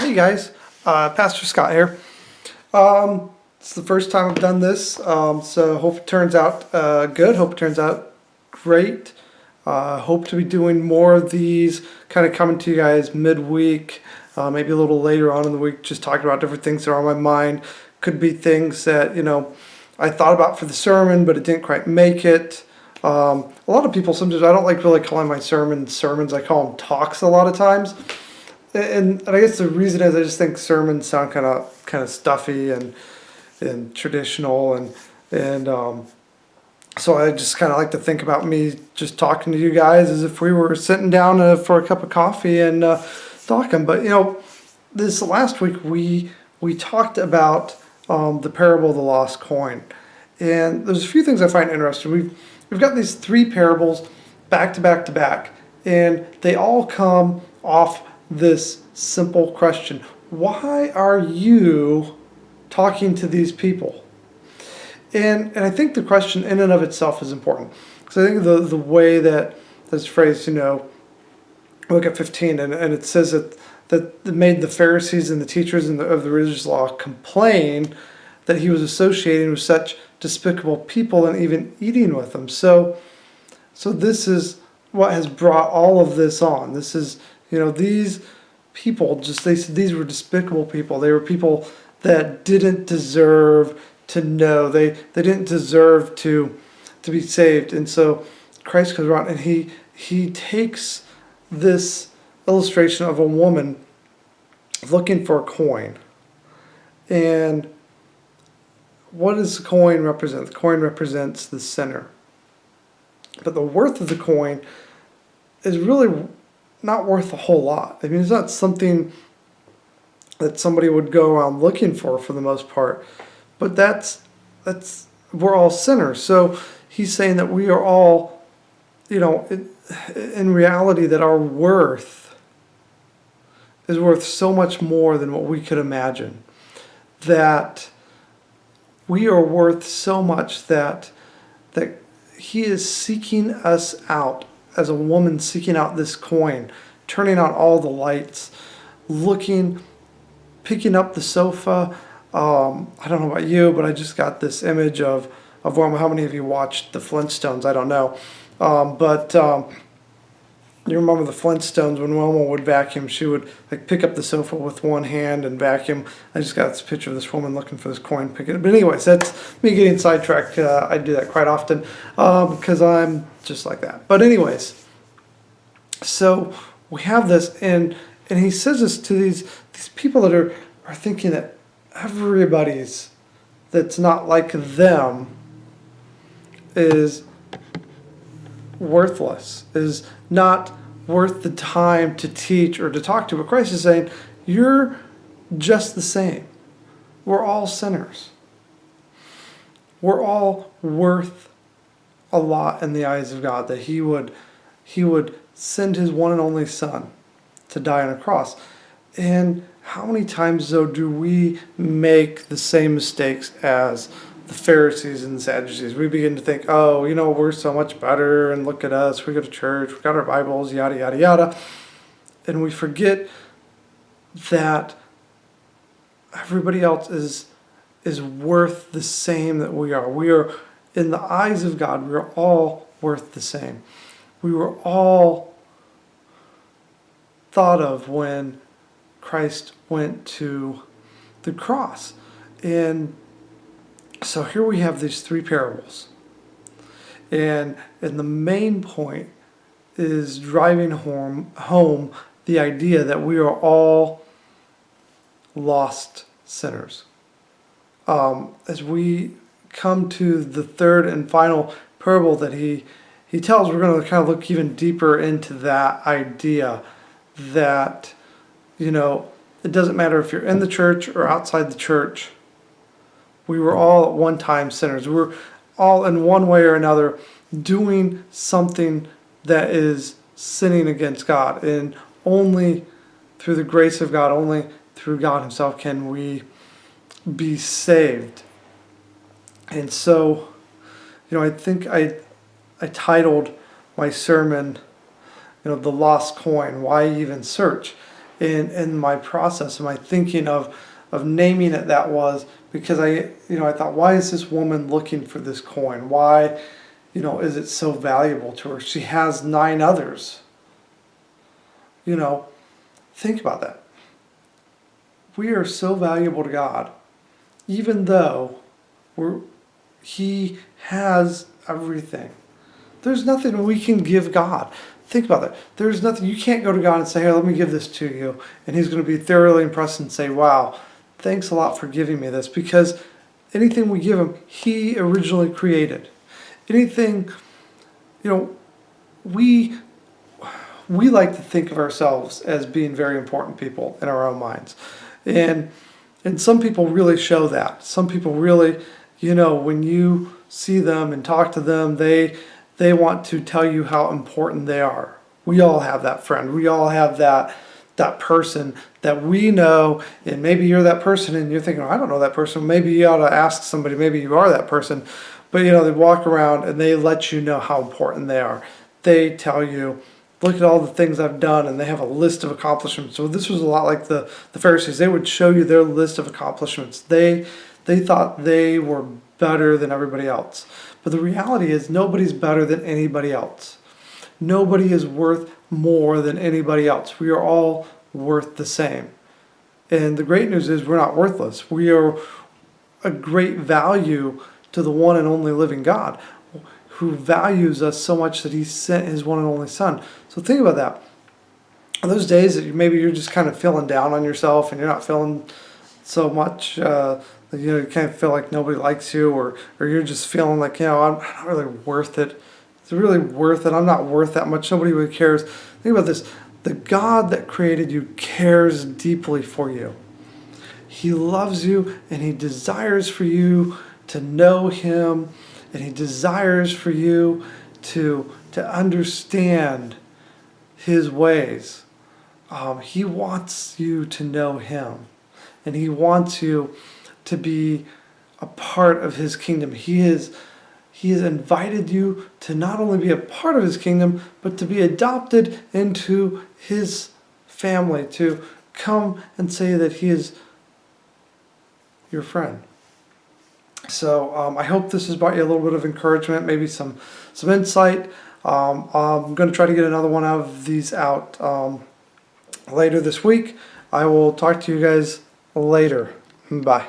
Hey guys, Pastor Scott here. It's the first time I've done this, so hope it turns out good. Hope it turns out great. Hope to be doing more of these, kind of coming to you guys midweek, maybe a little later on in the week, just talking about different things that are on my mind. Could be things that I thought about for the sermon, but it didn't quite make it. A lot of people sometimes I don't like really calling my sermons. I call them talks a lot of times. And I guess the reason is I just think sermons sound kind of stuffy and traditional and so I just kind of like to think about me just talking to you guys as if we were sitting down for a cup of coffee and talking. But this last week we talked about the parable of the lost coin, and there's a few things I find interesting. We've got these three parables back to back to back, and they all come off this simple question: why are you talking to these people? And I think the question in and of itself is important, because I think the way that this phrase, look at 15, and it says that it made the Pharisees and the teachers of the religious law complain that he was associating with such despicable people and even eating with them. So this is what has brought all of this on. This is, these people, they said these were despicable people. They were people that didn't deserve to know. They didn't deserve to be saved. And so Christ comes around and he takes this illustration of a woman looking for a coin. And what does the coin represent? The coin represents the sinner. But the worth of the coin is really not worth a whole lot. I mean, it's not something that somebody would go around looking for the most part. But we're all sinners. So he's saying that we are all, in reality, that our worth is worth so much more than what we could imagine. That we are worth so much that he is seeking us out as a woman seeking out this coin, turning on all the lights, looking, picking up the sofa. I don't know about you, but I just got this image of how many of you watched the Flintstones? I don't know. But you remember the Flintstones, when Wilma would vacuum, she would pick up the sofa with one hand and vacuum. I just got this picture of this woman looking for this coin, picking it. But anyways, that's me getting sidetracked. I do that quite often because I'm just like that. But anyways, so we have this, and he says this to these people that are thinking that everybody's that's not like them is worthless, is not worth the time to teach or to talk to. But Christ is saying, you're just the same. We're all sinners. We're all worth a lot in the eyes of God, that he would send his one and only Son to die on a cross. And how many times, though, do we make the same mistakes as the Pharisees and the Sadducees? We begin to think, we're so much better, and look at us, we go to church, we got our Bibles, yada, yada, yada. And we forget that everybody else is worth the same that we are. We are, in the eyes of God, we are all worth the same. We were all thought of when Christ went to the cross. And so here we have these three parables. And the main point is driving home the idea that we are all lost sinners. As we come to the third and final parable that he tells, we're going to kind of look even deeper into that idea that, it doesn't matter if you're in the church or outside the church. We were all at one time sinners. We were all in one way or another doing something that is sinning against God. And only through the grace of God, only through God himself can we be saved. And so, I think I titled my sermon, The Lost Coin, Why Even Search? in my process, in my thinking of naming it that was because I thought, why is this woman looking for this coin? Why, is it so valuable to her? She has 9 others. Think about that. We are so valuable to God, even though He has everything. There's nothing we can give God. Think about that. There's nothing, you can't go to God and say, here, let me give this to you. And He's going to be thoroughly impressed and say, wow, thanks a lot for giving me this. Because anything we give Him, He originally created. Anything, we like to think of ourselves as being very important people in our own minds. And some people really show that. Some people really, when you see them and talk to them, they want to tell you how important they are. We all have that friend. We all have that person that we know, and maybe you're that person and you're thinking, oh, I don't know that person. Maybe you ought to ask somebody, maybe you are that person. But they walk around and they let you know how important they are. They tell you, look at all the things I've done, and they have a list of accomplishments. So this was a lot like the Pharisees. They would show you their list of accomplishments. They thought they were better than everybody else. But the reality is nobody's better than anybody else. Nobody is worth more than anybody else. We are all worth the same. And the great news is we're not worthless. We are a great value to the one and only living God, who values us so much that He sent His one and only Son. So think about that. On those days that maybe you're just kind of feeling down on yourself and you're not feeling so much, you kind of feel like nobody likes you, or you're just feeling like, I'm not really worth it. Is it really worth it? I'm not worth that much. Nobody really cares. Think about this. The God that created you cares deeply for you. He loves you, and He desires for you to know Him, and He desires for you to understand His ways. He wants you to know Him, and He wants you to be a part of His kingdom. He has invited you to not only be a part of His kingdom, but to be adopted into His family, to come and say that He is your friend. So I hope this has brought you a little bit of encouragement, maybe some insight. I'm going to try to get another one of these out later this week. I will talk to you guys later. Bye.